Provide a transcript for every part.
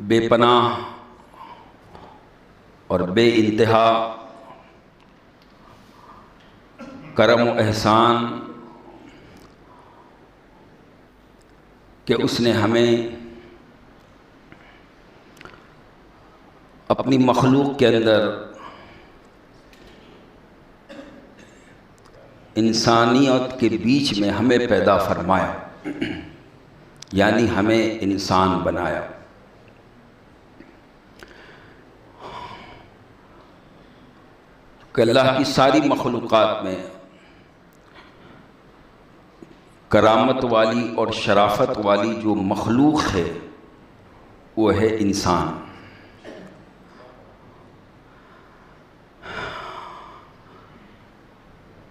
بے پناہ اور بے انتہا کرم و احسان کہ اس نے ہمیں اپنی مخلوق کے اندر انسانیت کے بیچ میں ہمیں پیدا فرمایا، یعنی ہمیں انسان بنایا۔ کہ اللہ کی ساری مخلوقات میں کرامت والی اور شرافت والی جو مخلوق ہے وہ ہے انسان۔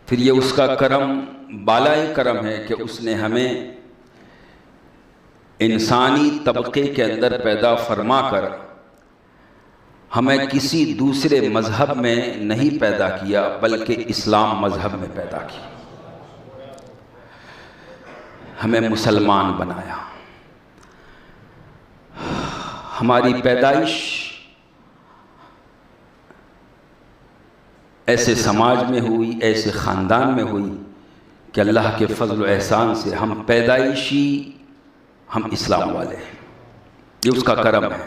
پھر یہ اس کا کرم بالائے کرم ہے کہ اس نے ہمیں انسانی طبقے کے اندر پیدا فرما کر ہمیں کسی دوسرے مذہب میں نہیں پیدا کیا بلکہ اسلام مذہب میں پیدا کیا، ہمیں مسلمان بنایا۔ ہماری پیدائش ایسے سماج میں ہوئی، ایسے خاندان میں ہوئی کہ اللہ کے فضل و احسان سے ہم پیدائشی ہم اسلام والے ہیں، یہ اس کا کرم ہے،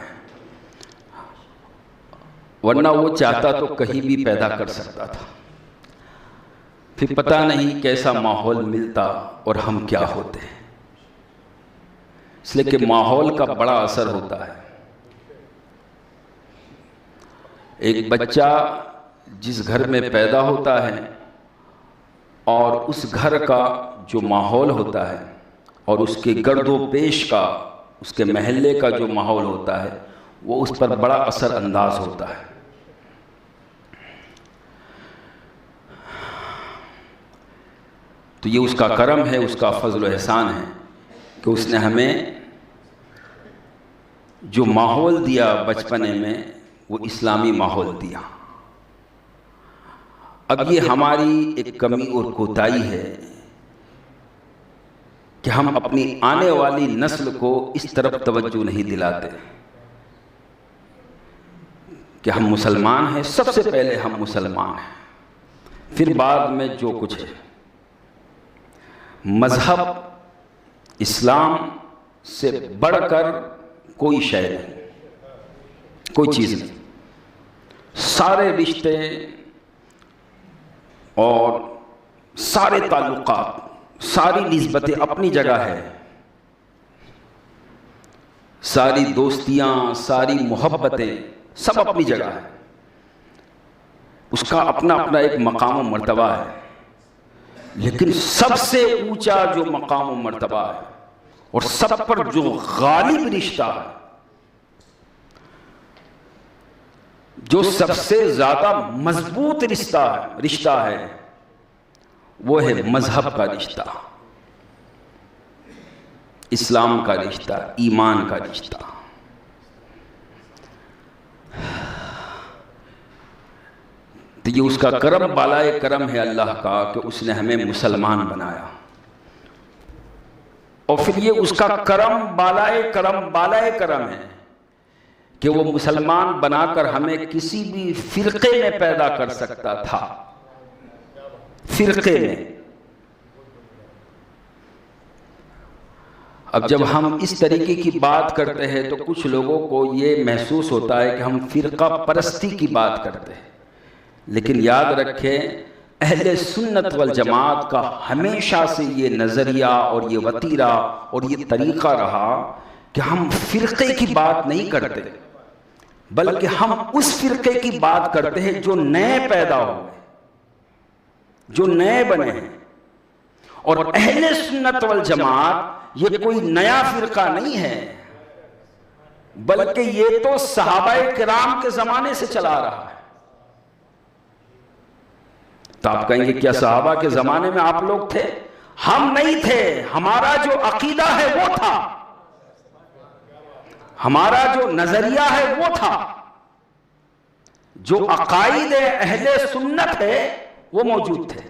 ورنہ وہ چاہتا تو کہیں بھی پیدا کر سکتا تھا۔ پھر پتہ نہیں کیسا ماحول ملتا اور ہم کیا ہوتے، اس لیے کہ ماحول کا بڑا اثر ہوتا ہے۔ ایک بچہ جس گھر میں پیدا ہوتا ہے اور اس گھر کا جو ماحول ہوتا ہے اور اس کے گرد و پیش کا، اس کے محلے کا جو ماحول ہوتا ہے وہ اس پر بڑا اثر انداز ہوتا ہے۔ تو یہ اس کا کرم ہے، اس کا فضل و احسان ہے کہ اس نے ہمیں جو ماحول دیا بچپنے میں وہ اسلامی ماحول دیا۔ اب یہ ہماری ایک کمی اور کوتاہی ہے کہ ہم اپنی آنے والی نسل کو اس طرف توجہ نہیں دلاتے کہ ہم مسلمان ہیں، سب سے پہلے ہم مسلمان ہیں، پھر بعد میں جو کچھ ہے۔ مذہب اسلام سے بڑھ کر کوئی شے نہیں، کوئی چیز نہیں۔ سارے رشتے اور سارے تعلقات، ساری نسبتیں اپنی جگہ ہے، ساری دوستیاں، ساری محبتیں سب اپنی جگہ ہے، اس کا اپنا اپنا ایک مقام و مرتبہ ہے۔ لیکن سب سے اونچا جو مقام و مرتبہ ہے اور سب پر جو غالب رشتہ ہے، جو سب سے زیادہ مضبوط رشتہ ہے وہ ہے مذہب کا رشتہ، اسلام کا رشتہ، ایمان کا رشتہ۔ تو یہ اس کا کرم بالائے کرم ہے اللہ کا کہ اس نے ہمیں مسلمان بنایا، اور پھر یہ اس کا کرم بالائے کرم ہے کہ وہ مسلمان بنا کر ہمیں کسی بھی فرقے میں پیدا کر سکتا تھا، فرقے میں۔ اب جب ہم اس طریقے کی بات کرتے ہیں تو کچھ لوگوں کو یہ محسوس ہوتا ہے کہ ہم فرقہ پرستی کی بات کرتے ہیں، لیکن یاد رکھیں اہل سنت والجماعت کا ہمیشہ سے یہ نظریہ اور یہ وتیرہ اور یہ طریقہ رہا کہ ہم فرقے کی بات نہیں کرتے بلکہ ہم اس فرقے کی بات کرتے ہیں جو نئے پیدا ہوئے، جو نئے بنے ہیں۔ اور اہل سنت والجماعت یہ کوئی نیا فرقہ نہیں ہے بلکہ یہ تو صحابہ کرام کے زمانے سے چلا رہا ہے۔ تو آپ کہیں گے کیا صحابہ کے زمانے میں آپ لوگ تھے؟ ہم نہیں تھے، ہمارا جو عقیدہ ہے وہ تھا، ہمارا جو نظریہ ہے وہ تھا، جو عقائد اہل سنت ہے وہ موجود تھے،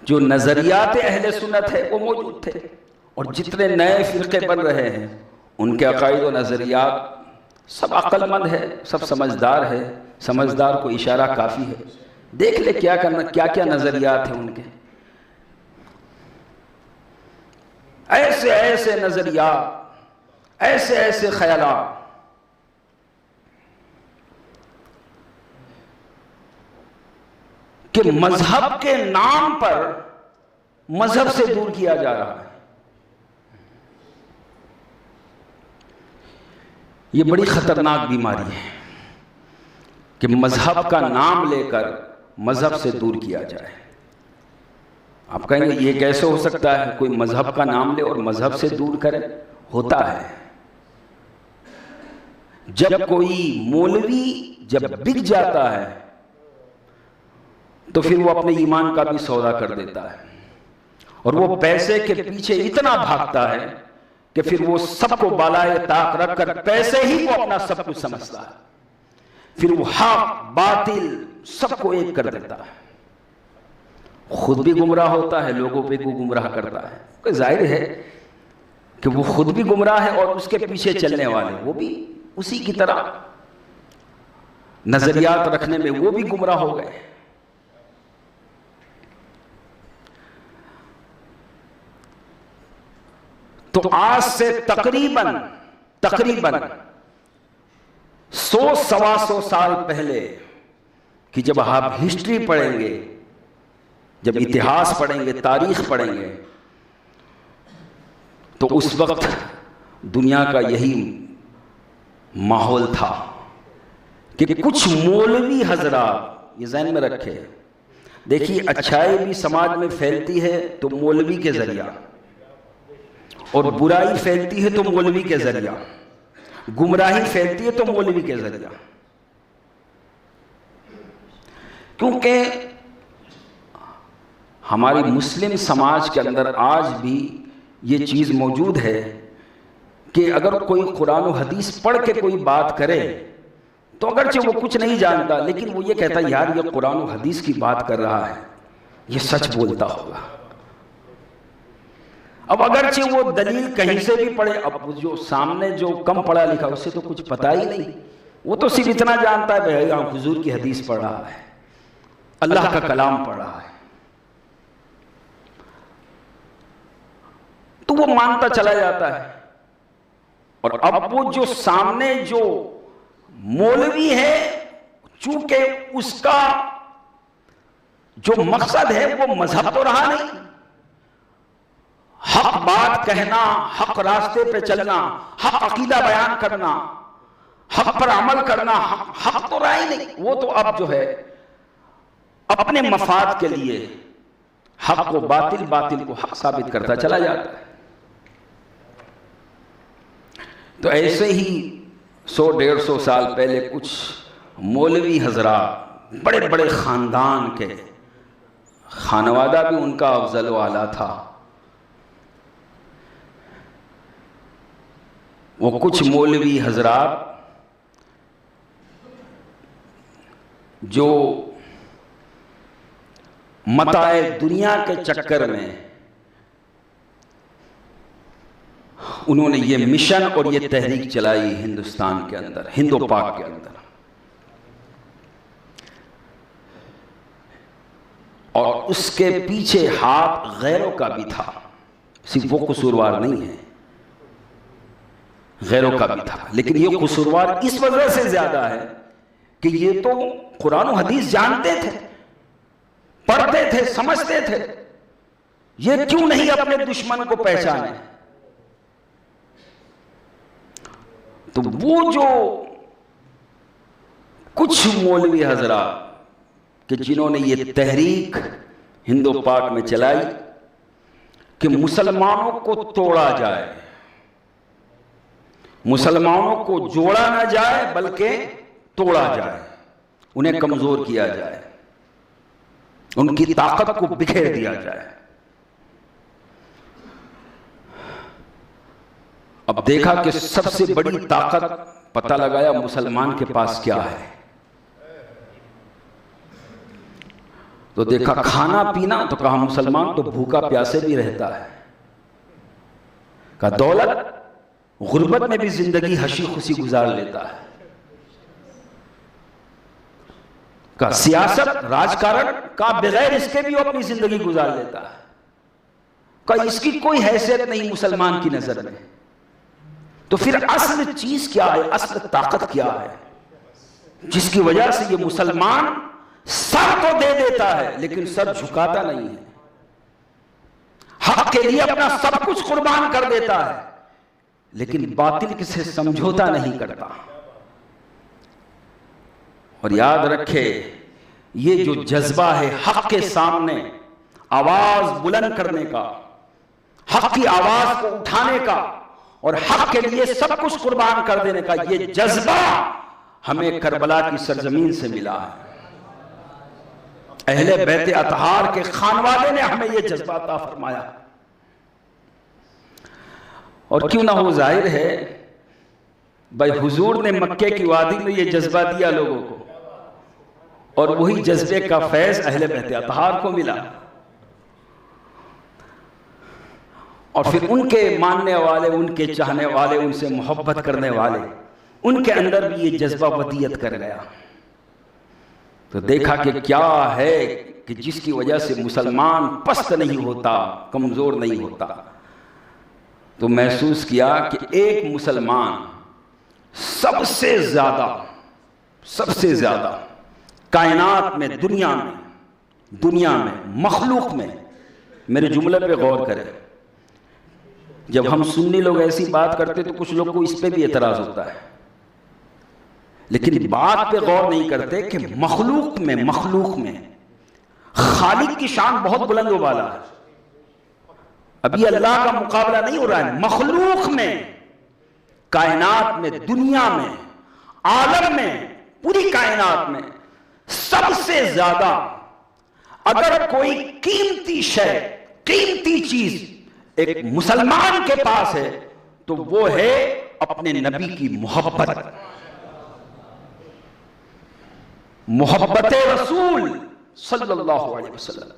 جو نظریات اہل سنت ہے وہ موجود تھے۔ اور جتنے نئے فرقے بن رہے ہیں ان کے عقائد و نظریات سب عقل مند ہے، سب سمجھدار ہے، سمجھدار کو اشارہ کافی ہے، دیکھ لے کیا کیا نظریات ہیں ان کے. ایسے ایسے نظریات، ایسے ایسے خیالات. کہ مذہب کے نام پر مذہب سے دور کیا جا رہا ہے. یہ بڑی خطرناک بیماری ہے کہ مذہب کا نام لے کر مذہب سے دور کیا جائے. آپ کہیں گے یہ کیسے ہو سکتا ہے؟ کوئی مذہب کا نام لے اور مذہب سے دور کرے؟ ہوتا ہے. جب کوئی مولوی جب بک جاتا ہے تو پھر وہ اپنے ایمان کا بھی سودا کر دیتا ہے، اور وہ پیسے کے پیچھے اتنا بھاگتا ہے کہ پھر وہ سب کو بالائے طاق رکھ کر پیسے ہی کو اپنا سب کچھ سمجھتا ہے. پھر وہ حق باطل سب کو ایک کر دیتا ہے، خود بھی گمراہ ہوتا ہے، لوگوں پہ بھی گمراہ کرتا ہے. کہ ظاہر ہے کہ وہ خود بھی گمراہ ہے اور اس کے پیچھے چلنے والے وہ بھی اسی کی طرح نظریات رکھنے میں وہ بھی گمراہ ہو گئے. تو آج سے تقریباً 100-125 سال پہلے کہ جب آپ ہسٹری پڑھیں گے، جب اتہاس پڑھیں گے، تاریخ پڑھیں گے، تو اس وقت دنیا کا یہی ماحول تھا کہ کچھ مولوی حضرات، یہ ذہن میں رکھے، دیکھیے اچھائی بھی سماج میں پھیلتی ہے تو مولوی کے ذریعہ، اور برائی پھیلتی ہے تو مولوی کے ذریعہ، گمراہی پھیلتی ہے تو مولوی کے ذریعہ. کیونکہ ہماری مسلم سماج کے اندر آج بھی یہ چیز موجود ہے کہ اگر کوئی قرآن و حدیث پڑھ کے کوئی بات کرے تو اگرچہ وہ کچھ نہیں جانتا لیکن وہ یہ کہتا ہے یار یہ قرآن و حدیث کی بات کر رہا ہے، یہ سچ بولتا ہوگا. اب اگرچہ وہ دلیل کہیں سے بھی پڑھے، اب جو سامنے جو کم پڑھا لکھا اسے تو کچھ پتہ ہی نہیں، وہ تو صرف اتنا جانتا ہے بھائی حضور کی حدیث پڑھ رہا ہے، اللہ کا کلام پڑھ رہا ہے، تو وہ مانتا چلا جاتا ہے. اور اب وہ جو سامنے جو مولوی ہے، چونکہ اس کا جو مقصد ہے وہ مذہب تو رہا نہیں، حق بات کہنا، حق راستے پہ چلنا، حق عقیدہ بیان کرنا، حق پر عمل کرنا، حق تو رہا ہی نہیں. وہ تو اب جو ہے اپنے مفاد کے لیے حق کو باطل، باطل کو حق ثابت کرتا چلا جاتا ہے. تو ایسے ہی 100-150 سال پہلے کچھ مولوی حضرات، بڑے بڑے خاندان کے، خانوادہ بھی ان کا افضل و اعلیٰ تھا، وہ کچھ مولوی حضرات جو متاع دنیا کے چکر میں انہوں نے یہ مشن اور یہ تحریک چلائی ہندوستان کے اندر، ہند و پاک کے اندر، اور اس کے پیچھے ہاتھ غیروں کا بھی تھا، صرف وہ قصوروار نہیں ہے، غیروں کا بھی تھا. لیکن یہ قصوروار اس وجہ سے زیادہ ہے کہ یہ تو قرآن و حدیث جانتے تھے، پڑھتے تھے، سمجھتے تھے، یہ کیوں نہیں اپنے دشمن کو پہچانے. تو وہ جو کچھ مولوی حضرات کہ جنہوں نے یہ تحریک ہند و پاک میں چلائی کہ مسلمانوں کو توڑا جائے، مسلمانوں کو جوڑا نہ جائے بلکہ توڑا جائے، انہیں کمزور کیا جائے، ان کی طاقت کو بکھیر دیا جائے. اب دیکھا کہ سب سے بڑی طاقت پتہ لگایا مسلمان کے پاس کیا ہے، تو دیکھا کھانا پینا، تو کہا مسلمان تو بھوکا پیاسے بھی رہتا ہے. کہا دولت، غربت میں بھی زندگی ہنسی خوشی گزار لیتا ہے، کا سیاست راجکارن کا بغیر اس کے بھی وہ اپنی زندگی گزار لیتا ہے، کا اس کی کوئی حیثیت نہیں مسلمان کی نظر میں. تو پھر اصل چیز کیا ہے، اصل طاقت کیا ہے جس کی وجہ سے یہ مسلمان سر تو دے دیتا ہے لیکن سر جھکاتا نہیں ہے، حق کے لیے اپنا سب کچھ قربان کر دیتا ہے لیکن باطل سے سمجھوتا نہیں کرتا. اور یاد رکھے یہ جو جذبہ ہے حق کے سامنے آواز بلند کرنے کا، حق کی آواز کو اٹھانے کا اور حق کے لیے سب کچھ قربان کر دینے کا، یہ جذبہ ہمیں کربلا کی سرزمین سے ملا ہے. اہل بیت اطہار کے خانوادے نے ہمیں یہ جذبہ عطا فرمایا. اور کیوں نہ ہو، ظاہر ہے بھائی حضور نے مکے کی وادی میں یہ جذبہ دیا لوگوں کو، اور وہی جذبے کا فیض اہل بیت اطہار کو ملا. اور پھر ان کے ماننے والے، ان کے چاہنے والے، ان سے محبت کرنے والے، ان کے اندر بھی یہ جذبہ ودیت کر گیا. تو دیکھا کہ کیا ہے کہ جس کی وجہ سے مسلمان پست نہیں ہوتا، کمزور نہیں ہوتا. تو محسوس کیا کہ ایک مسلمان سب سے زیادہ کائنات میں، دنیا میں، مخلوق میں، میرے جملے پہ غور کریں. جب ہم سنی لوگ ایسی بات کرتے تو کچھ لوگ کو اس پہ بھی اعتراض ہوتا ہے، لیکن بات پہ غور نہیں کرتے کہ مخلوق میں خالق کی شان بہت بلند و بالا ہے. ابھی اللہ کا مقابلہ نہیں ہو رہا ہے، مخلوق میں، کائنات میں، دنیا میں، عالم میں، پوری کائنات میں سب سے زیادہ اگر کوئی قیمتی شے، قیمتی چیز ایک مسلمان کے پاس ہے تو وہ ہے اپنے نبی کی محبت رسول صلی اللہ علیہ وسلم.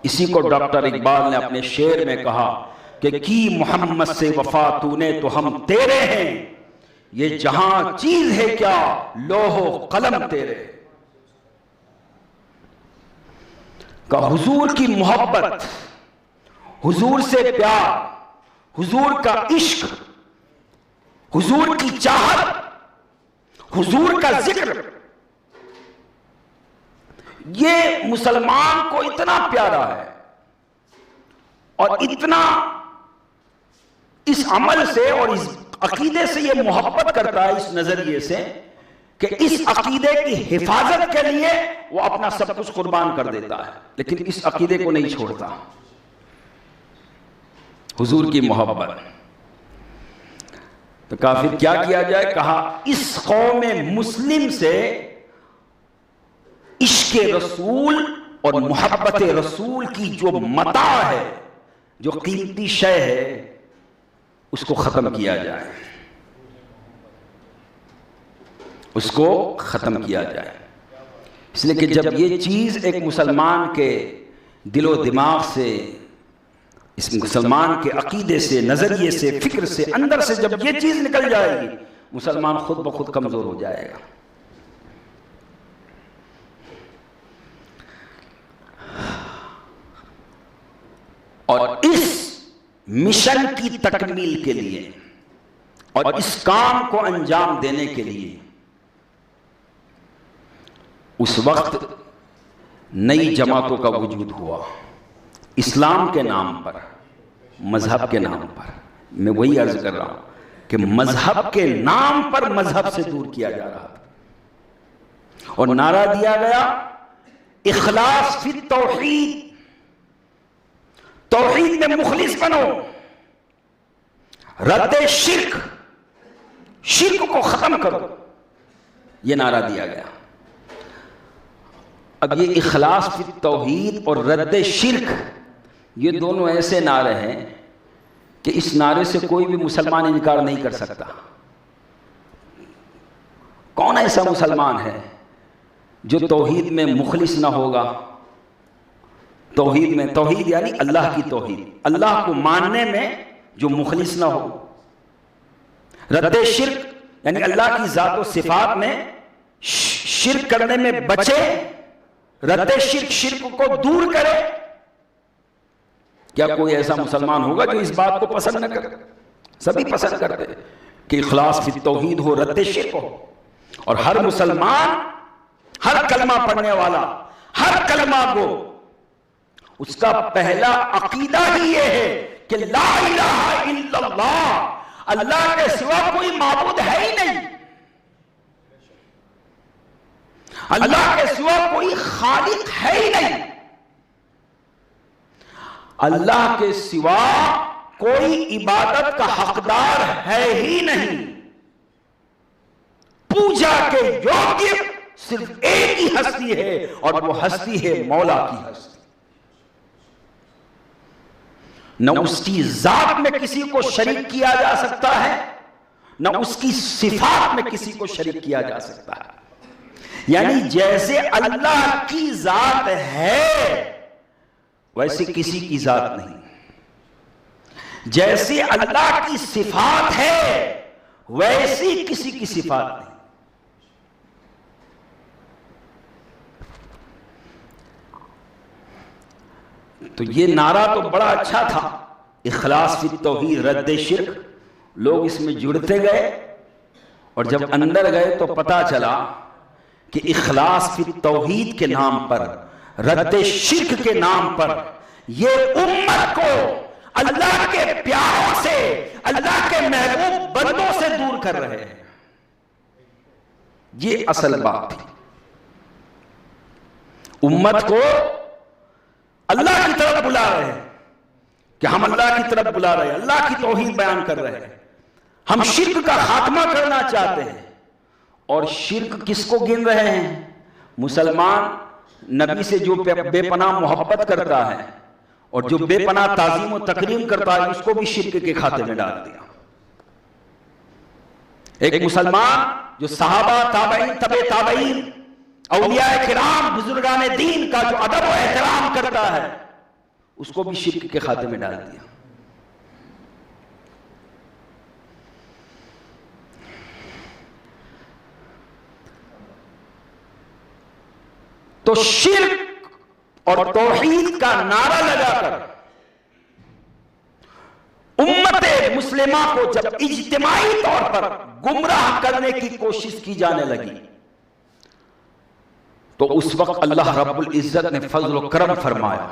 اسی کو ڈاکٹر اقبال نے اپنے شعر میں کہا کہ کی محمد سے وفا تو نے تو ہم تیرے ہیں، یہ جہاں چیز ہے کیا لوح و قلم تیرے. کہ حضور کی محبت، حضور سے پیار، حضور کا عشق، حضور کی چاہت، حضور کا ذکر، یہ مسلمان کو اتنا پیارا ہے اور اتنا اس عمل سے اور اس عقیدے سے یہ محبت کرتا ہے، اس نظریے سے کہ اس عقیدے کی حفاظت کے لیے وہ اپنا سب کچھ قربان کر دیتا ہے، لیکن اس عقیدے کو نہیں چھوڑتا. حضور کی محبت. تو کافر کیا کیا جائے؟ کہا اس قوم مسلم سے عشق رسول اور محبت رسول کی جو متاع ہے، جو قیمتی شے ہے، اس کو ختم کیا جائے، اس کو ختم کیا جائے. اس لیے کہ جب یہ چیز ایک مسلمان کے دل و دماغ سے، اس مسلمان کے عقیدے سے، نظریے سے، فکر سے، اندر سے جب یہ چیز نکل جائے گی، مسلمان خود بخود کمزور ہو جائے گا. اور اس مشن کی تکمیل کے لیے اور اس کام کو انجام دینے کے لیے اس وقت نئی جماعتوں کا وجود ہوا، اسلام کے نام پر، مذہب کے نام پر. میں وہی عرض کر رہا ہوں کہ مذہب کے نام پر مذہب سے دور کیا جا رہا تھا، اور نعرہ دیا گیا اخلاص فی التوحید، توحید میں مخلص بنو، رد شرک، شرک کو ختم کرو، یہ نعرہ دیا گیا. اب یہ اخلاص فی التوحید اور رد شرک، یہ دونوں ایسے نعرے ہیں کہ اس نعرے سے کوئی بھی مسلمان انکار نہیں کر سکتا. کون ایسا مسلمان ہے جو توحید میں مخلص نہ ہوگا؟ توحید میں، توحید یعنی اللہ کی توحید، اللہ کو ماننے میں جو مخلص نہ ہو، رد شرک یعنی اللہ کی ذات و صفات میں شرک کرنے میں بچے، رد شرک، شرک کو دور کرے۔ کیا کوئی ایسا مسلمان ہوگا جو اس بات کو پسند نہ کرے؟ سبھی پسند کرتے ہیں کہ اخلاص فی التوحید ہو، رد شرک ہو۔ اور ہر مسلمان، ہر کلمہ پڑھنے والا، ہر کلمہ کو اس کا پہلا عقیدہ ہی یہ ہے کہ لا الہ الا اللہ، اللہ کے سوا کوئی معبود ہے ہی نہیں، اللہ کے سوا کوئی خالق ہے ہی نہیں، اللہ کے سوا کوئی عبادت کا حقدار ہے ہی نہیں، پوجا کے یوگی صرف ایک ہی ہستی ہے اور وہ ہستی ہے مولا کی ہستی۔ نہ اس کی ذات میں کسی کو شریک کیا جا سکتا ہے، نہ اس کی صفات میں کسی کو شریک کیا جا سکتا ہے۔ یعنی جیسے اللہ کی ذات ہے ویسے کسی کی ذات نہیں، جیسے اللہ کی صفات ہے ویسی کسی کی صفات نہیں۔ تو یہ نعرہ تو بڑا اچھا تھا، اخلاص فی التوحید رد شرک۔ لوگ اس میں جڑتے گئے اور جب اندر گئے تو پتا چلا کہ اخلاص فی التوحید کے نام پر، رد شرک کے نام پر یہ امت کو اللہ کے پیاروں سے، اللہ کے محبوب بندوں سے دور کر رہے ہیں۔ یہ اصل بات تھی۔ امت کو اللہ کی طرف بلا رہے ہیں کہ ہم اللہ کی طرف بلا رہے ہیں، اللہ کی توحید بیان کر رہے ہیں، ہم شرک کا خاتمہ کرنا چاہتے ہیں۔ اور شرک کس کو گن رہے ہیں؟ مسلمان نبی سے جو بے پناہ محبت کرتا ہے اور جو بے پناہ تعظیم و تکریم کرتا ہے اس کو بھی شرک کے کھاتے میں ڈال دیا۔ ایک مسلمان جو صحابہ، تابعین، تبع تابعین، اولیاء کرام، بزرگان دین کا جو ادب و احترام کرتا ہے اس کو بھی شرک کے خاتے میں ڈال دیا۔ تو شرک اور توحید کا نعرہ لگا کر امت مسلمہ کو جب اجتماعی طور پر گمراہ کرنے کی کوشش کی جانے لگی تو اس وقت اللہ رب العزت نے فضل و کرم فرمایا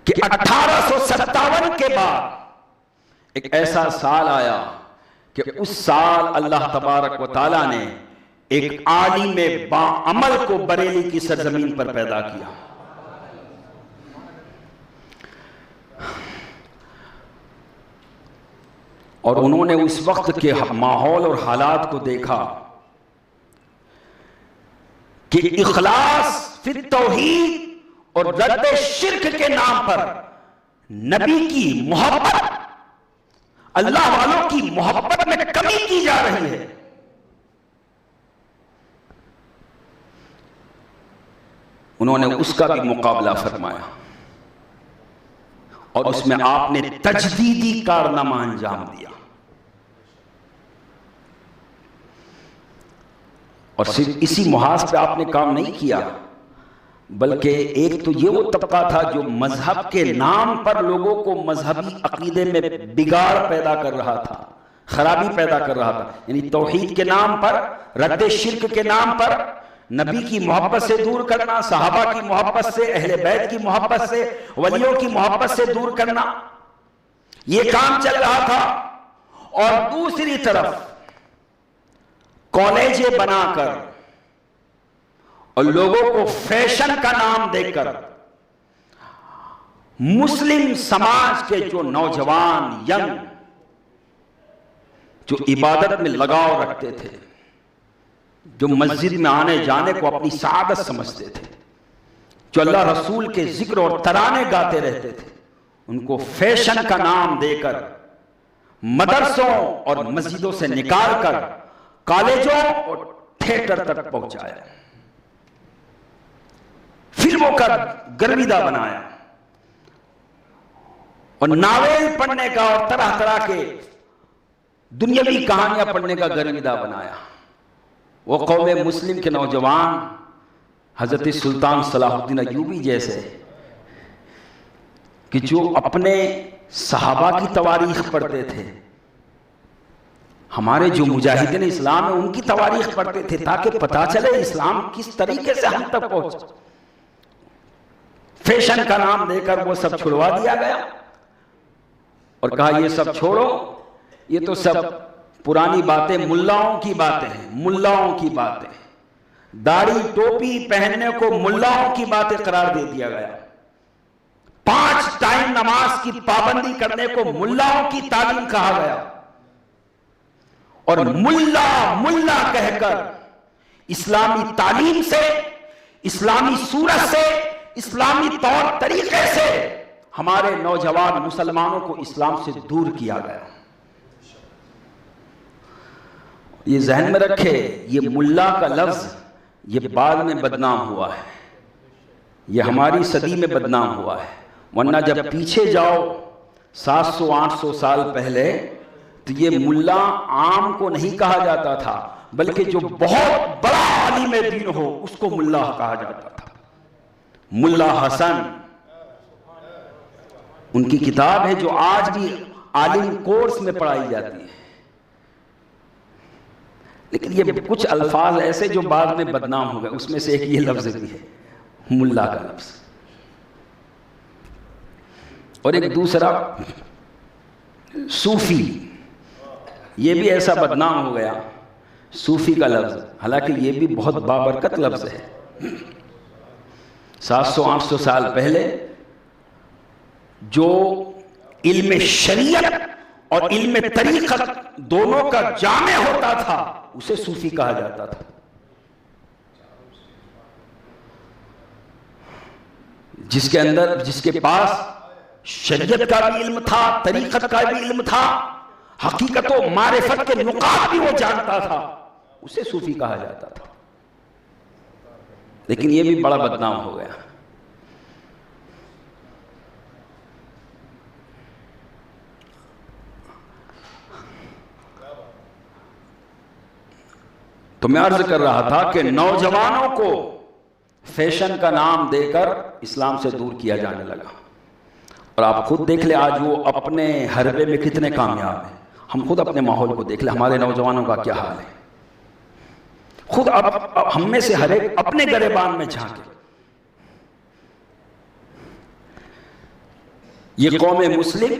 کہ 1857 کے بعد ایک ایسا سال آیا کہ اس سال اللہ تبارک و تعالیٰ نے ایک عالم باعمل کو بریلی کی سرزمین پر پیدا کیا۔ اور انہوں نے اس وقت کے ماحول اور حالات کو دیکھا کہ اخلاص فی التوحید اور رد شرک کے نام پر نبی کی محبت، اللہ والوں کی محبت میں کمی کی جا رہی ہے۔ انہوں نے اس کا بھی مقابلہ فرمایا اور اس میں آپ نے تجدیدی کارنامہ انجام دیا۔ اور صرف اسی محاذ پہ آپ نے کام نہیں کیا، بلکہ ایک تو یہ وہ طبقہ تھا جو مذہب کے نام پر لوگوں کو مذہبی عقیدے میں بگاڑ پیدا کر رہا تھا، خرابی پیدا کر رہا تھا، یعنی توحید کے نام پر، رد شرک کے نام پر نبی کی محبت سے دور کرنا، صحابہ کی محبت سے، اہل بیت کی محبت سے، ولیوں کی محبت سے دور کرنا، یہ کام چل رہا تھا۔ اور دوسری طرف کالجیں بنا کر اور لوگوں کو فیشن کا نام دے کر مسلم سماج کے جو نوجوان ینگ جو عبادت میں لگاؤ رکھتے تھے، جو مسجد میں آنے جانے کو اپنی سعادت سمجھتے تھے، جو اللہ رسول کے ذکر اور ترانے گاتے رہتے تھے، ان کو فیشن کا نام دے کر مدرسوں اور مسجدوں سے نکال کر کالجوں اور تھیٹر تک پہنچایا، فلموں کا گرویدہ بنایا، اور ناول پڑھنے کا اور طرح طرح کے دنیاوی کہانیاں پڑھنے کا گرویدہ بنایا۔ وہ قوم مسلم کے نوجوان حضرت سلطان صلاح الدین ایوبی جیسے کہ جو اپنے صحابہ کی تواریخ پڑھتے تھے، ہمارے جو مجاہدین اسلام ہیں ان کی تواریخ پڑھتے تھے تاکہ پتہ چلے اسلام کس طریقے سے ہم تک پہنچا۔ فیشن کا نام دے کر وہ سب چھڑوا دیا گیا اور کہا یہ سب چھوڑو، یہ تو سب پرانی باتیں، ملاؤں کی باتیں ہیں، ملاؤں کی باتیں۔ داڑھی ٹوپی پہننے کو ملاؤں کی باتیں قرار دے دیا گیا، 5 ٹائم نماز کی پابندی کرنے کو ملاؤں کی تعلیم کہا گیا، اور ملا کہہ کر اسلامی تعلیم سے، اسلامی صورت سے، اسلامی طور طریقے سے ہمارے نوجوان مسلمانوں کو اسلام سے دور کیا گیا۔ یہ ذہن میں رکھے، یہ ملا کا لفظ یہ بعد میں بدنام ہوا ہے، یہ ہماری صدی میں بدنام ہوا ہے، ورنہ جب پیچھے جاؤ 700-800 سال پہلے تو یہ ملا عام کو نہیں کہا جاتا تھا، بلکہ جو بہت بڑا عالم دین ہو اس کو ملا کہا جاتا تھا۔ ملا حسن، ان کی کتاب ہے جو آج بھی عالم کورس میں پڑھائی جاتی ہے، لیکن یہ کچھ الفاظ ایسے جو بعد میں بدنام ہو گئے، اس میں سے ایک یہ لفظ بھی ہے، ملا کا لفظ۔ اور ایک دوسرا صوفی، یہ بھی ایسا بدنام ہو گیا، صوفی کا لفظ، حالانکہ یہ بھی بہت بابرکت لفظ ہے۔ 700-800 سال پہلے جو علم شریعت اور علم طریقت دونوں کا جامع ہوتا تھا اسے صوفی کہا جاتا تھا۔ جس کے پاس شریعت کا بھی علم تھا، طریقت کا بھی علم تھا، حقیقت و معرفت کے نقاط بھی وہ جانتا تھا، اسے صوفی کہا جاتا تھا۔ لیکن یہ بھی بڑا بدنام ہو گیا۔ تو میں عرض کر رہا تھا کہ نوجوانوں کو فیشن کا نام دے کر اسلام سے دور کیا جانے لگا، اور آپ خود دیکھ لیں آج وہ اپنے حربے میں کتنے کامیاب ہیں۔ ہم خود اپنے ماحول کو دیکھ لیں، ہمارے نوجوانوں کا کیا حال ہے۔ خود اب ہم میں سے ہر ایک اپنے گریبان میں جھانکے۔ یہ قوم مسلم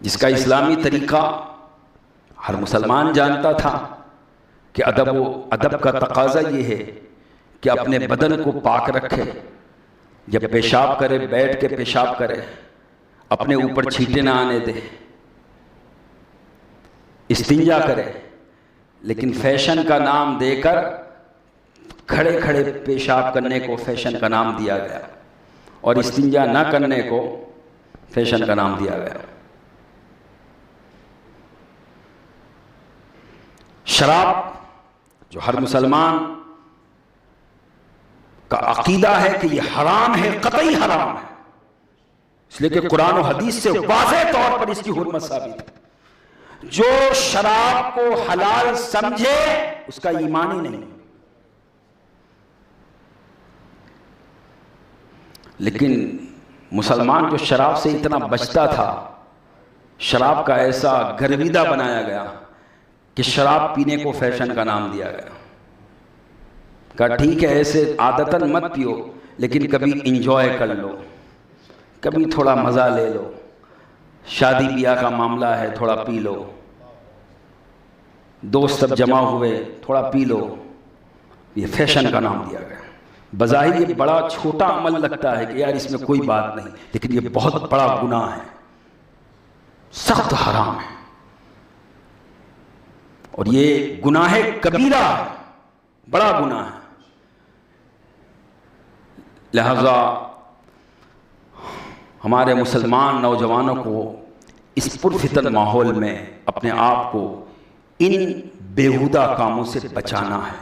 جس کا اسلامی طریقہ ہر مسلمان جانتا تھا کہ ادب کا تقاضا یہ ہے کہ اپنے بدن کو پاک رکھے، جب پیشاب کرے بیٹھ کے پیشاب کرے، اپنے اوپر چھینٹے نہ آنے دے، استنجا کرے۔ لیکن فیشن کا نام دے کر کھڑے کھڑے پیشاب کرنے کو فیشن کا نام دیا گیا، اور استنجا نہ کرنے کو فیشن کا نام دیا گیا۔ شراب جو ہر مسلمان کا عقیدہ ہے کہ یہ حرام ہے، قطعی حرام ہے، اس لیے کہ قرآن و حدیث سے واضح طور پر اس کی حرمت ثابت ہے۔ جو شراب کو حلال سمجھے اس کا ایمان ہی نہیں۔ لیکن مسلمان جو شراب سے اتنا بچتا تھا، شراب کا ایسا گرویدہ بنایا گیا کہ شراب پینے کو فیشن کا نام دیا گیا۔ کہا ٹھیک ہے ایسے عادتاً مت پیو، لیکن کبھی انجوائے کر لو، کبھی تھوڑا مزہ لے لو، شادی بیاہ کا معاملہ ہے تھوڑا پی لو، دوست سب جمع ہوئے تھوڑا پی لو، یہ فیشن کا نام دیا گیا۔ بظاہر یہ بڑا چھوٹا عمل لگتا ہے کہ یار اس میں کوئی بات نہیں، لیکن یہ بہت بڑا گناہ ہے، سخت حرام ہے، اور یہ گناہ کبیرہ ہے، بڑا گناہ ہے۔ لہذا ہمارے مسلمان نوجوانوں کو اس پرفتن ماحول میں اپنے آپ کو ان بیہودہ کاموں سے بچانا ہے،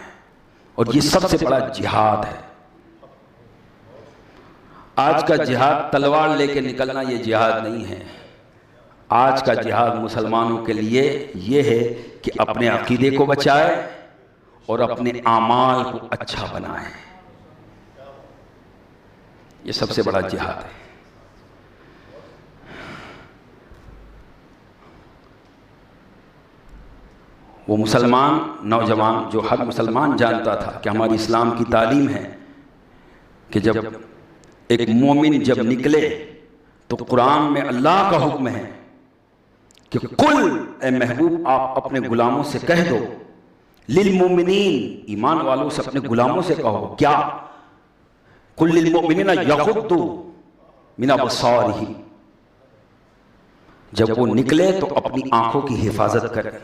اور یہ سب سے بڑا جہاد ہے۔ آج کا جہاد تلوار لے کے نکلنا یہ جہاد نہیں ہے. آج کا جہاد مسلمانوں کے لیے یہ ہے کہ اپنے عقیدے کو بچائے اور اپنے اعمال کو اچھا بنائے. یہ سب سے بڑا جہاد ہے. وہ مسلمان نوجوان جو ہر مسلمان جانتا تھا کہ ہماری اسلام کی تعلیم ہے کہ جب ایک مومن جب نکلے تو قرآن میں اللہ کا حکم ہے کہ قل اے محبوب آپ اپنے غلاموں سے کہہ دو للمؤمنین ایمان والوں سے اپنے غلاموں سے کہو کیا قل للمؤمنین یغضوا من ابصارہم جب وہ نکلے تو اپنی آنکھوں کی حفاظت کرے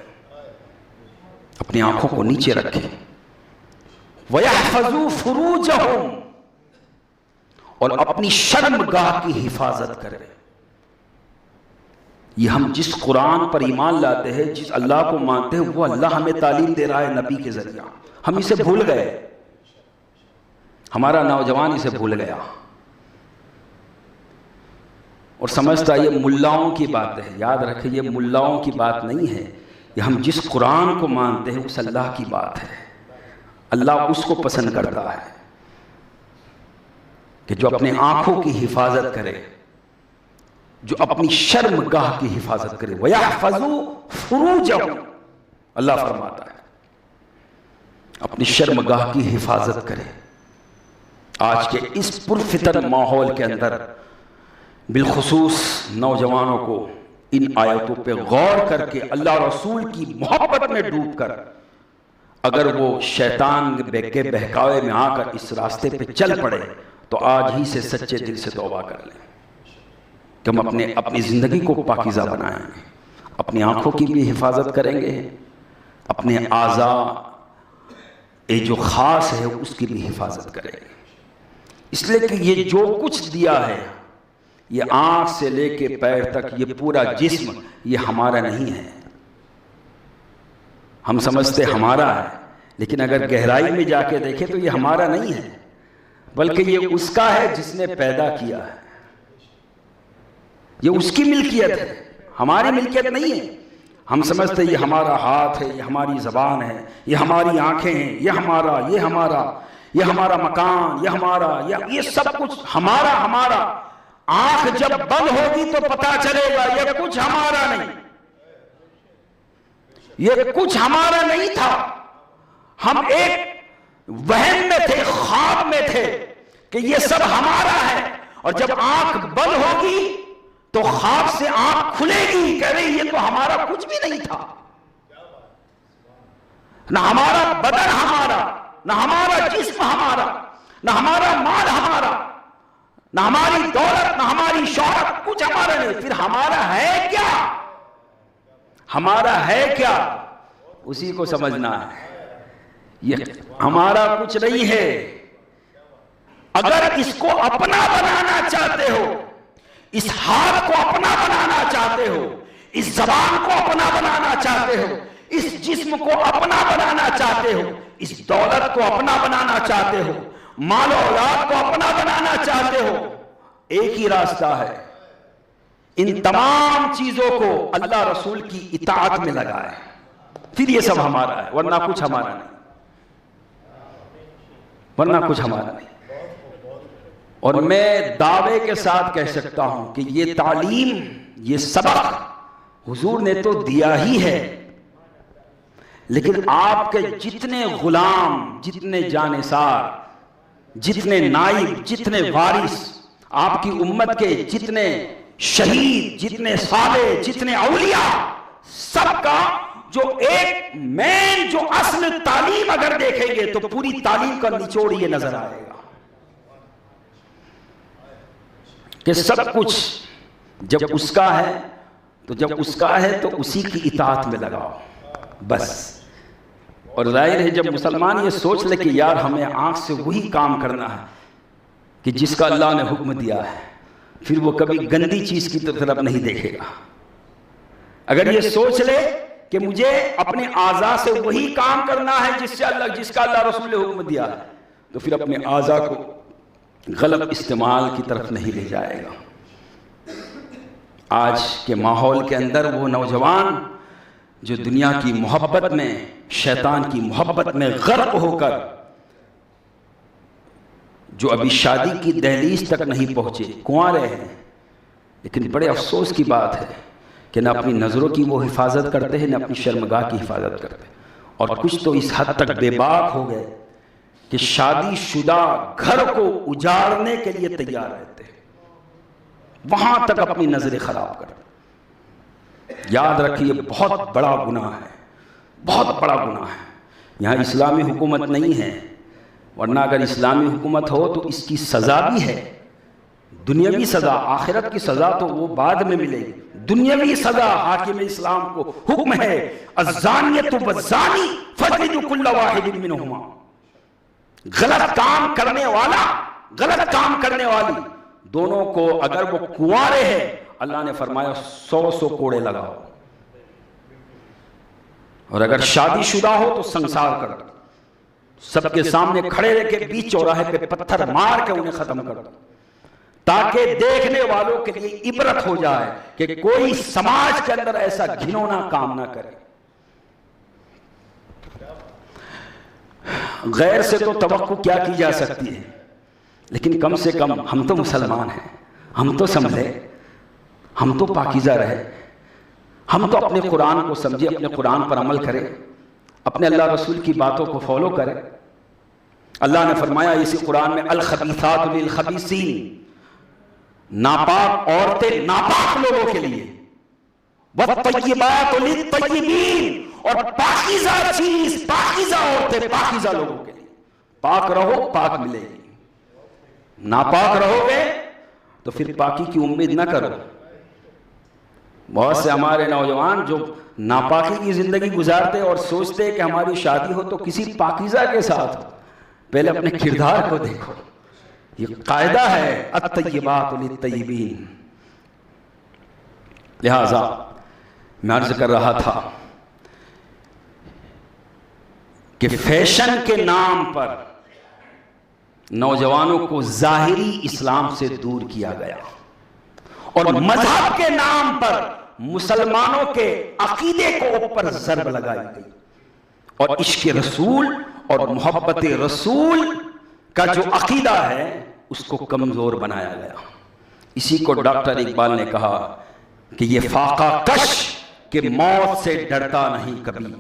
اپنی آنکھوں کو نیچے رکھے وَيَحْفَظُوا فُرُوجَهُمْ اور اپنی شرمگاہ کی حفاظت کرے. یہ ہم جس قرآن پر ایمان لاتے ہیں جس اللہ کو مانتے ہیں وہ اللہ ہمیں تعلیم دے رہا ہے نبی کے ذریعہ. ہم اسے بھول گئے. ہمارا نوجوان اسے بھول گیا اور سمجھتا یہ ملاؤں کی بات ہے. یاد رکھیں یہ ملاؤں کی بات نہیں ہے. یہ ہم جس قرآن کو مانتے ہیں اس اللہ کی بات ہے. اللہ اس کو پسند کرتا ہے کہ جو اپنے آنکھوں کی حفاظت کرے جو اپنی شرمگاہ کی حفاظت کرے وَيَحْفَظُوا فُرُوجَهُمْ اللہ فرماتا ہے اپنی شرمگاہ کی حفاظت کرے. آج کے اس پرفتن ماحول کے اندر بالخصوص نوجوانوں کو ان آیتوں پہ غور کر کے اللہ رسول کی محبت میں ڈوب کر اگر وہ شیطان کے بہکاوے میں آ کر اس راستے پہ چل پڑے تو آج ہی سے سچے دل سے توبہ کر لیں کہ ہم اپنی زندگی کو پاکیزہ بنائیں گے. اپنی آنکھوں کی بھی حفاظت کریں گے اپنے اعضاء جو خاص ہے اس کی بھی حفاظت کریں گے. اس لیے کہ یہ جو کچھ دیا ہے یہ آنکھ سے لے کے پیر تک یہ پورا جسم یہ ہمارا نہیں ہے. ہم سمجھتے ہمارا ہے لیکن اگر گہرائی میں جا کے دیکھیں تو یہ ہمارا نہیں ہے بلکہ یہ اس کا ہے جس نے پیدا کیا ہے. یہ اس کی ملکیت ہے ہماری ملکیت نہیں ہے. ہم سمجھتے یہ ہمارا ہاتھ ہے یہ ہماری زبان ہے یہ ہماری آنکھیں ہیں یہ ہمارا مکان یہ ہمارا یہ سب کچھ ہمارا. آنکھ جب بند ہوگی تو پتا چلے گا یہ کچھ ہمارا نہیں. یہ کچھ ہمارا نہیں تھا. ہم ایک وہم میں تھے خواب میں تھے کہ یہ سب ہمارا ہے اور جب آنکھ بند ہوگی تو خواب سے آنکھ کھلے گی کہہ رہی یہ تو ہمارا کچھ بھی نہیں تھا. نہ ہمارا بدن ہمارا نہ ہمارا جسم ہمارا نہ ہمارا مال ہمارا نہ ہماری دولت نہ ہماری شہرت کچھ ہمارا نہیں. پھر ہمارا ہے کیا؟ ہمارا ہے کیا اسی کو سمجھنا ہے. یہ ہمارا کچھ نہیں ہے. اگر اس کو اپنا بنانا چاہتے ہو اس ہاتھ کو اپنا بنانا چاہتے ہو اس زبان کو اپنا بنانا چاہتے ہو اس جسم کو اپنا بنانا چاہتے ہو اس دولت کو اپنا بنانا چاہتے ہو مال و اولاد کو اپنا بنانا چاہتے ہو ایک ہی راستہ ہے. ان تمام چیزوں کو اللہ رسول کی اطاعت میں لگائے پھر یہ سب ہمارا ہے ورنہ کچھ ہمارا نہیں. اور میں دعوے کے ساتھ کہہ سکتا ہوں کہ یہ تعلیم یہ سبق حضور نے تو دیا ہی ہے لیکن آپ کے جتنے غلام جتنے جانثار جتنے نائب جتنے وارث آپ کی امت کے جتنے شہید جتنے صالح جتنے اولیاء سب کا جو ایک مین جو اصل تعلیم اگر دیکھیں گے تو پوری تعلیم کا نچوڑ یہ نظر آئے گا کہ سب کچھ جب اس کا ہے تو اسی کی اطاعت میں لگاؤ بس. اور ظاہر ہے جب مسلمان یہ سوچ لے کہ یار ہمیں آنکھ سے وہی کام کرنا ہے کہ جس کا اللہ نے حکم دیا ہے پھر وہ کبھی گندی چیز کی طرف نہیں دیکھے گا. اگر یہ سوچ لے کہ مجھے اپنے اعضاء سے وہی کام کرنا ہے جس کا اللہ رسول نے حکم دیا ہے تو پھر اپنے اعضاء کو غلط استعمال کی طرف نہیں لے جائے گا۔ آج کے ماحول کے اندر وہ نوجوان جو دنیا کی محبت میں، شیطان کی محبت میں غرق ہو کر، جو ابھی شادی کی دہلیز تک نہیں پہنچے، کنوارے ہیں، لیکن بڑے افسوس کی بات ہے کہ نہ اپنی نظروں کی وہ حفاظت کرتے ہیں، نہ اپنی شرمگاہ کی حفاظت کرتے ہیں، اور کچھ تو اس حد تک بے باک ہو گئے کہ شادی شدہ گھر کو اجاڑنے کے لیے تیار رہتے ہیں، وہاں تک اپنی نظریں خراب کرتے ہیں۔ یاد رکھیے بہت بڑا گناہ ہے، بہت بڑا گناہ ہے۔ یہاں اسلامی حکومت نہیں ہے، ورنہ اگر اسلامی حکومت ہو تو اس کی سزا بھی ہے، دنیاوی سزا۔ آخرت کی سزا تو وہ بعد میں ملے گی، دنیاوی سزا حاکم اسلام کو حکم ہے، الزانیۃ والزانی فاجلدوا کل واحد منہما۔ غلط کام کرنے والا، غلط کام کرنے والی، دونوں کو اگر وہ کنوارے ہیں، اللہ نے فرمایا 100 کوڑے لگاؤ، اور اگر شادی شدہ ہو تو سنسار کر دو، سب کے سامنے کھڑے رہ کے بیچ چوراہے پہ پتھر مار کے انہیں ختم کر دو، تاکہ دیکھنے والوں کے لیے عبرت ہو جائے کہ کوئی سماج کے اندر ایسا گھنونا کام نہ کرے۔ غیر سے تو توقع کیا کی جا سکتی ہے، لیکن کم سے کم ہم تو مسلمان ہیں، ہم تو سمجھے، ہم تو پاکیزہ رہے، ہم تو اپنے قرآن کو سمجھے، اپنے قرآن پر عمل کریں، اپنے اللہ رسول کی باتوں کو فالو کریں۔ اللہ نے فرمایا اسی قرآن میں الخبیثات للخبیثین، ناپاک عورتیں ناپاک لوگوں کے لیے، والطیبات للطیبین، اور پاکیزہ چیز، پاکیزہ عورتیں پاکیزہ لوگوں کے لیے۔ پاک رہو، پاک ملے گی، ناپاک رہو گے تو پھر پاکی کی امید نہ کرو۔ بہت سے ہمارے نوجوان جو ناپاکی کی زندگی گزارتے اور سوچتے کہ ہماری شادی ہو تو کسی پاکیزہ کے ساتھ ہو، پہلے اپنے کردار کو دیکھو۔ یہ قاعدہ ہے الطیبات للطیبین۔ لہٰذا میں عرض کر رہا تھا کہ فیشن کے نام پر نوجوانوں کو ظاہری اسلام سے دور کیا گیا، اور مذہب کے نام پر مسلمانوں کے عقیدے کو اوپر ضرب لگائی گئی، اور عشق رسول اور محبت رسول کا جو عقیدہ ہے اس کو کمزور بنایا گیا۔ اسی کو ڈاکٹر اقبال نے کہا کہ یہ فاقہ کش کہ موت سے ڈرتا نہیں کبھی،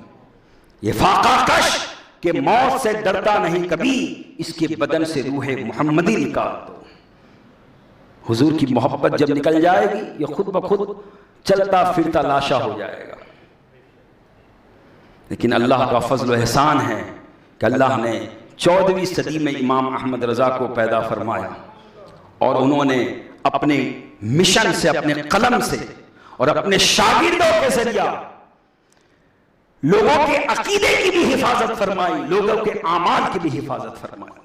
یہ فاقہ کش کہ موت سے ڈرتا نہیں کبھی، اس کے بدن سے روح محمدی نکال دو۔ حضور کی محبت جب نکل جائے گی یہ خود بخود چلتا پھرتا لاشا ہو جائے گا۔ لیکن اللہ کا فضل و احسان ہے کہ اللہ نے 14ویں صدی میں امام احمد رضا کو پیدا فرمایا، اور انہوں نے اپنے مشن سے، اپنے قلم سے اور اپنے شاگردوں کے ذریعہ لوگوں کے عقیدے کی بھی حفاظت فرمائی، لوگوں کے اعمال کی بھی حفاظت فرمائی۔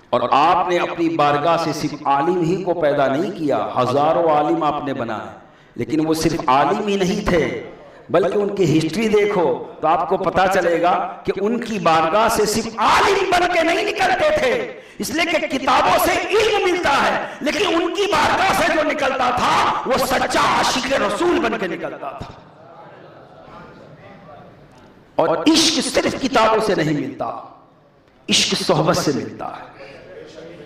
اور آپ نے اپنی بارگاہ سے صرف عالم ہی کو پیدا نہیں کیا، ہزاروں عالم آپ نے بنائے، لیکن وہ صرف عالم ہی نہیں تھے، بلکہ ان کی ہسٹری دیکھو تو آپ کو پتا چلے گا کہ ان کی بارگاہ سے صرف عالم بن کے نہیں نکلتے تھے، اس لیے کہ کتابوں سے علم ملتا ہے، لیکن ان کی بارگاہ سے جو نکلتا تھا وہ سچا عاشق رسول بن کے نکلتا تھا۔ اور عشق صرف کتابوں سے نہیں ملتا، عشق صحبت سے ملتا ہے،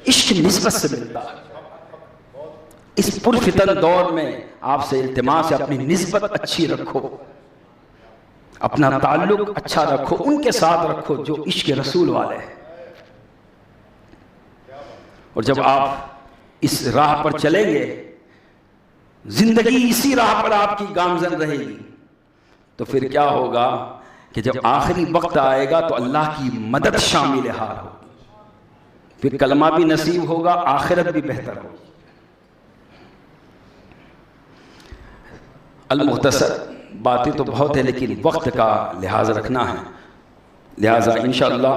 عشق نسبت سے ملتا ہے۔ اس پرفتن دور میں آپ سے التماس ہے اپنی نسبت اچھی رکھو، اپنا تعلق اچھا رکھو، ان کے ساتھ رکھو جو عشق رسول والے ہیں۔ اور جب آپ اس راہ پر چلیں گے، زندگی اسی راہ پر آپ کی گامزن رہے گی، تو پھر کیا ہوگا کہ جب آخری وقت آئے گا تو اللہ کی مدد شامل حال ہوگی، پھر کلمہ بھی نصیب ہوگا، آخرت بھی بہتر ہوگی۔ المختصر باتیں تو بہت ہیں لیکن وقت کا لحاظ رکھنا ہے، لہٰذا انشاءاللہ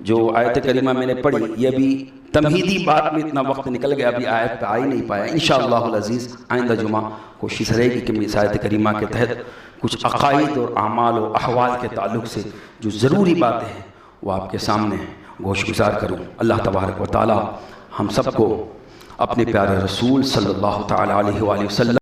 جو آیت کریمہ میں نے پڑھی یہ بھی تمہیدی بات میں اتنا وقت نکل گیا، ابھی آیت پہ آ ہی نہیں پایا۔ انشاءاللہ العزیز آئندہ جمعہ کوشش رہے گی کہ میں اس آیت کریمہ کے تحت کچھ عقائد اور اعمال و احوال کے تعلق سے جو ضروری باتیں ہیں وہ آپ کے سامنے ہیں، گوش گزار کروں۔ اللہ تبارک و تعالی ہم سب کو اپنے پیارے رسول صلی اللہ تعالی علیہ وآلہ وسلم